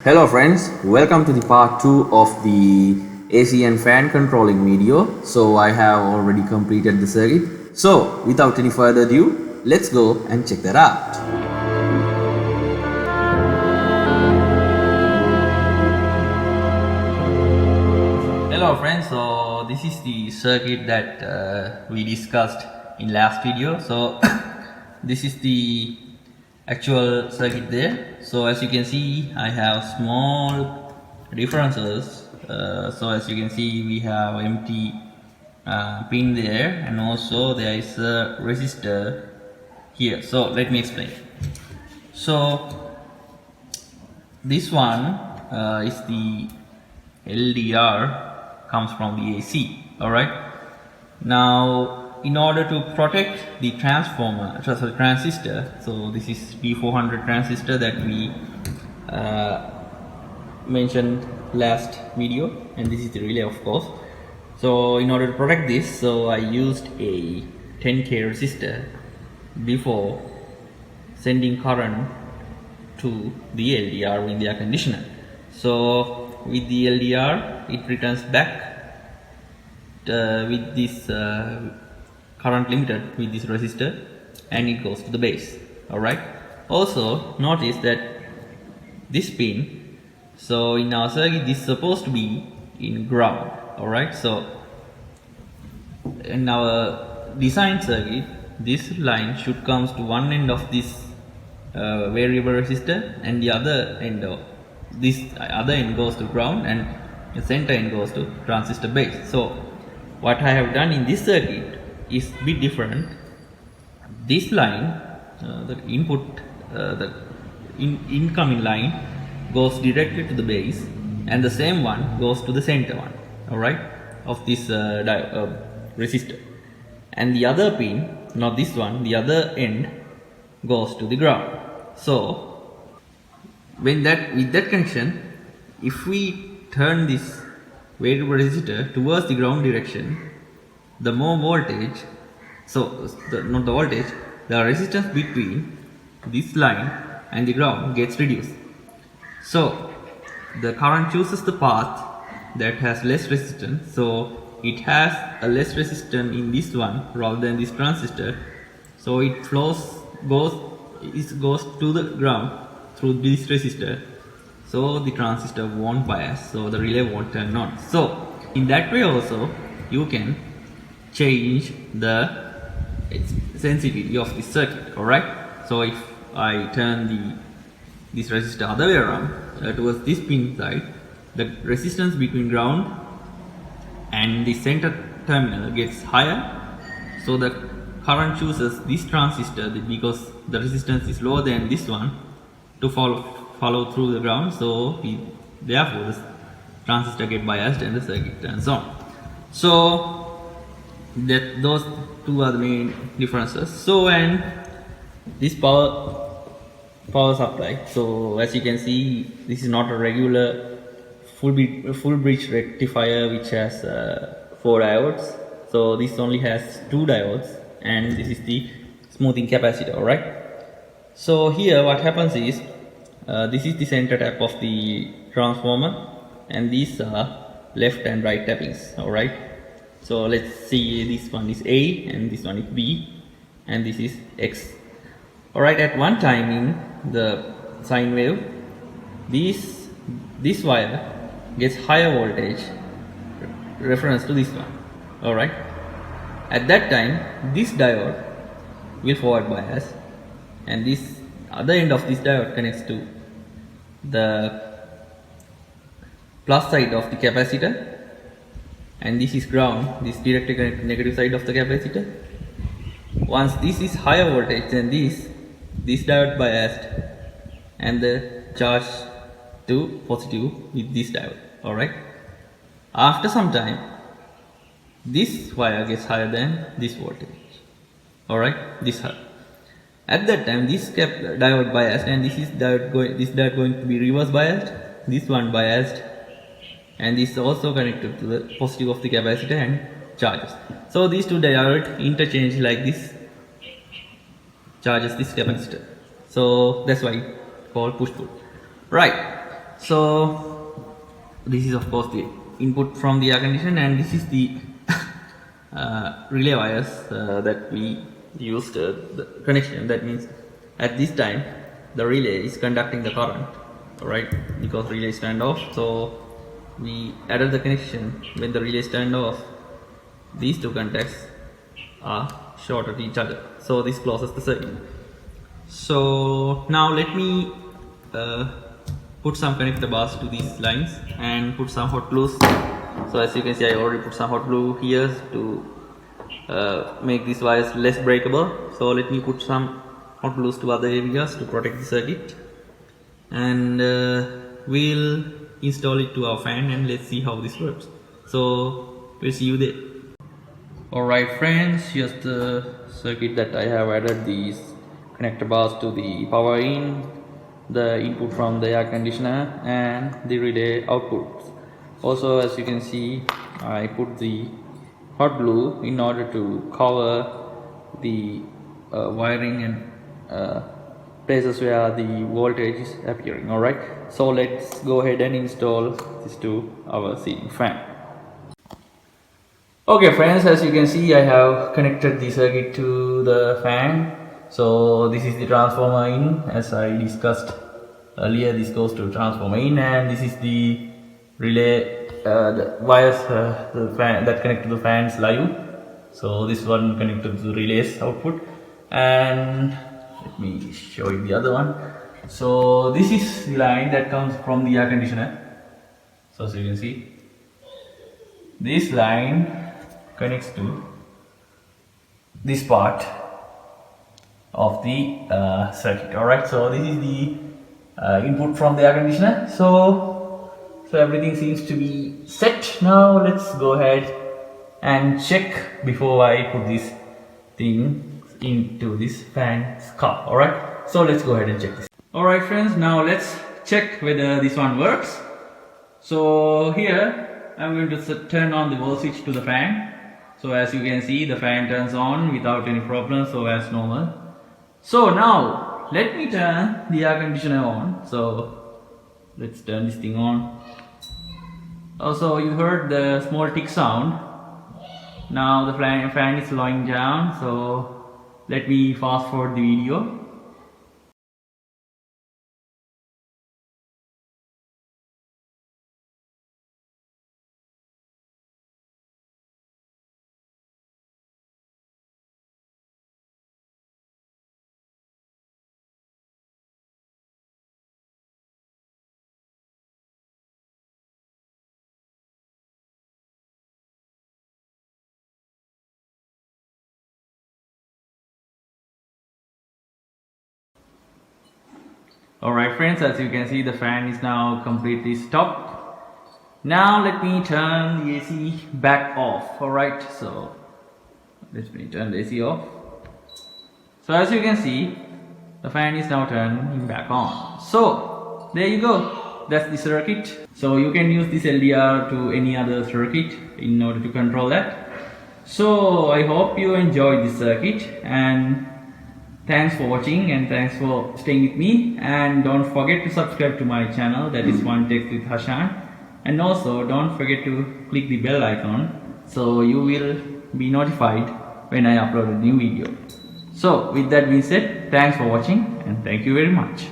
Hello friends, welcome to the part 2 of the AC and fan controlling video. So I have already completed the circuit. So without any further ado, let's go and check that out. Hello friends, so this is the circuit that we discussed in last video. So this is the actual circuit there. So as you can see, I have small differences. So as you can see, we have empty pin there, and also there is a resistor here. So let me explain. So this one is the LDR, comes from the AC. Alright, now in order to protect the transistor, so this is B400 transistor that we mentioned last video, and this is the relay, of course. So in order to protect this, so I used a 10K resistor before sending current to the LDR in the air conditioner. So with the LDR, it returns back with this current limited with this resistor, and it goes to the base. Alright, also notice that this pin, so in our circuit this is supposed to be in ground. Alright, so in our design circuit, this line should come to one end of this variable resistor, and the other end of this other end goes to ground, and the center end goes to transistor base. So what I have done in this circuit is a bit different. This line, the input, the incoming line goes directly to the base, and the same one goes to the center one, alright, of this resistor. And the other pin, not this one, the other end goes to the ground. So with that connection, if we turn this variable resistor towards the ground direction, the more voltage, so not the voltage, the resistance between this line and the ground gets reduced. So the current chooses the path that has less resistance, so it has a less resistance in this one rather than this transistor, so it goes to the ground through this resistor, so the transistor won't bias, so the relay won't turn on. So in that way also you can change the sensitivity of this circuit. Alright, so if I turn this resistor other way around towards this pin side, the resistance between ground and the center terminal gets higher, so the current chooses this transistor because the resistance is lower than this one to follow through the ground, so therefore this transistor get biased and the circuit turns on. So those two are the main differences. So and this power supply, so as you can see, this is not a regular full bridge rectifier which has 4 diodes. So this only has 2 diodes, and this is the smoothing capacitor. Alright, so here what happens is, this is the center tap of the transformer, and these are left and right tappings. Alright, so let's see, this one is A and this one is B, and this is X. Alright, at one time in the sine wave, this wire gets higher voltage reference to this one. Alright, at that time this diode will forward bias, and this other end of this diode connects to the plus side of the capacitor, and this is ground, this directly connected to negative side of the capacitor. Once this is higher voltage than this diode biased, and the charge to positive with this diode. Alright, after some time this wire gets higher than this voltage. Alright, this high. At that time this diode biased, and this diode going to be reverse biased, this one biased, and this is also connected to the positive of the capacitor and charges. So these two diodes interchange like this, charges this capacitor. So that's why it's called push pull. Right. So this is of course the input from the air conditioner, and this is the relay wires that we used the connection. That means at this time the relay is conducting the current, right? Because relay is turned off, so we added the connection. When the relay is turned off, these two contacts are short at each other, so this closes the circuit. So now let me put some connector bars to these lines and put some hot glues. So as you can see, I already put some hot glue here to make these wires less breakable. So let me put some hot glues to other areas to protect the circuit, and we'll install it to our fan and let's see how this works. So we'll see you there. Alright friends, here's the circuit that I have added these connector bars to the power in, the input from the air conditioner, and the relay outputs. Also, as you can see, I put the hot glue in order to cover the wiring and places where the voltage is appearing. Alright, so let's go ahead and install this to our ceiling fan. Okay friends, as you can see, I have connected the circuit to the fan. So this is the transformer in, as I discussed earlier. This goes to transformer in, and this is the relay, the wires the fan, that connect to the fans live. So this one connected to the relay's output, and let me show you the other one. So this is the line that comes from the air conditioner. So as you can see, this line connects to this part of the circuit. Alright, so this is the input from the air conditioner. So everything seems to be set. Now let's go ahead and check before I put this thing into this fan's cup. Alright, so let's go ahead and check this. Alright friends, now let's check whether this one works. So here I'm going to turn on the volt switch to the fan. So as you can see, the fan turns on without any problem, so as normal. So now let me turn the air conditioner on. So let's turn this thing on. Also, you heard the small tick sound. Now the fan is slowing down, so let me fast forward the video. Alright friends, as you can see, the fan is now completely stopped. Now let me turn the AC back off. Alright, so let me turn the AC off. So as you can see, the fan is now turning back on. So there you go, that's the circuit. So you can use this LDR to any other circuit in order to control that. So I hope you enjoyed this circuit, and thanks for watching and thanks for staying with me, and don't forget to subscribe to my channel, that is One Tech with Hashan, and also don't forget to click the bell icon so you will be notified when I upload a new video. So with that being said, thanks for watching and thank you very much.